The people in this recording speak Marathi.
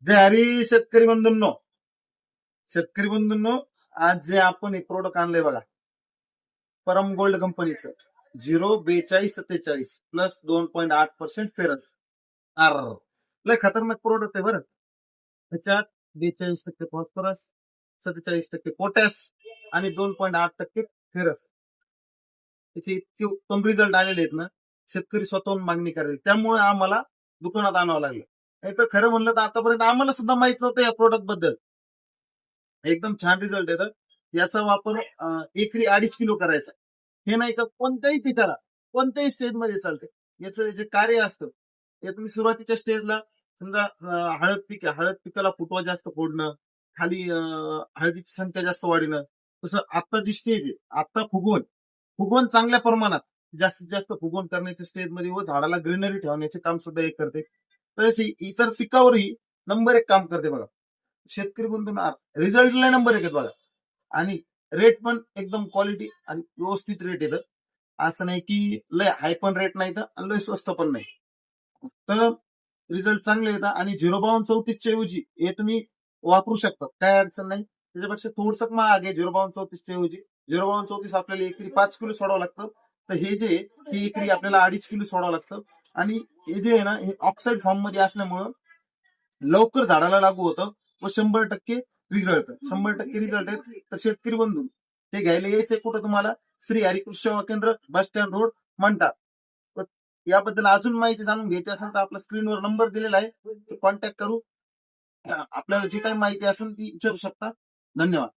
जय हरी शेतकरी बंधूंनो. शेतकरी बंधूंनो, आज जे आपण हे प्रोडक्ट आणलंय बघा, परम गोल्ड कंपनीचं 04247 प्लस 2.8% फेरस. आर लय खतरनाक प्रोडक्ट आहे बरं. त्याच्यात 42% फॉस्फरस, 47% पोटॅश आणि 2.8% फेरस. त्याचे इतके उत्तम रिझल्ट आलेले आहेत ना, शेतकरी स्वतःहून मागणी करायची. त्यामुळे आम्हाला दुकानात आणावं लागलं. नाही तर खरं म्हणलं तर आतापर्यंत आम्हाला सुद्धा माहित नव्हतं या प्रोडक्ट बद्दल. एकदम छान रिझल्ट येतात. याचा वापर एकरी 2.5 किलो करायचा. हे नाही का कोणत्याही पिकाला, कोणत्याही स्टेजमध्ये चालते. याचं जे कार्य असतं, ते तुम्ही सुरुवातीच्या स्टेजला समजा हळद पीक आहे, हळद पिकाला फुटवा जास्त फोडणं, खाली हळदीची संख्या जास्त वाढणं. तसं आता जी स्टेज आहे, आता फुगवण चांगल्या प्रमाणात जास्तीत जास्त फुगवण करण्याच्या स्टेजमध्ये व झाडाला ग्रीनरी ठेवण्याचे काम सुद्धा एक करते. तसेच इतर पिकावरही नंबर 1 काम करते बघा. शेतकरी बंधूंना रिझल्टला नंबर 1 आहेत बघा. आणि रेट पण एकदम क्वालिटी आणि व्यवस्थित रेट येतं. असं नाही की लय हाय पण रेट नाही तर आणि लय स्वस्त पण नाही. तर रिझल्ट चांगले येतात आणि 05234 ऐवजी हे तुम्ही वापरू शकता. काय अडचण नाही. त्याच्यापेक्षा थोडस महाग आहे 05234 ऐवजी. 05234 आपल्याला एकरी 5 किलो सोडावं लागतं. तर हे जे हे एकरी आपल्याला 2.5 किलो सोडावं लागतं. आणि हे जे आहे ना, हे ऑक्साईड फॉर्म मध्ये असल्यामुळं लवकर झाडाला लागू होतं व 100% रिझल्ट 100% रिझल्ट आहे. तर शेतकरी बंधू ते घ्यायला यायचंय कुठं तुम्हाला? श्री हरिकृष्ण सेवा केंद्र, बस स्टँड रोड, मंठा. याबद्दल अजून माहिती जाणून घ्यायची असेल तर आपला स्क्रीनवर नंबर दिलेला आहे, कॉन्टॅक्ट करू. आपल्याला जी काही माहिती असेल ती विचारू शकता. धन्यवाद.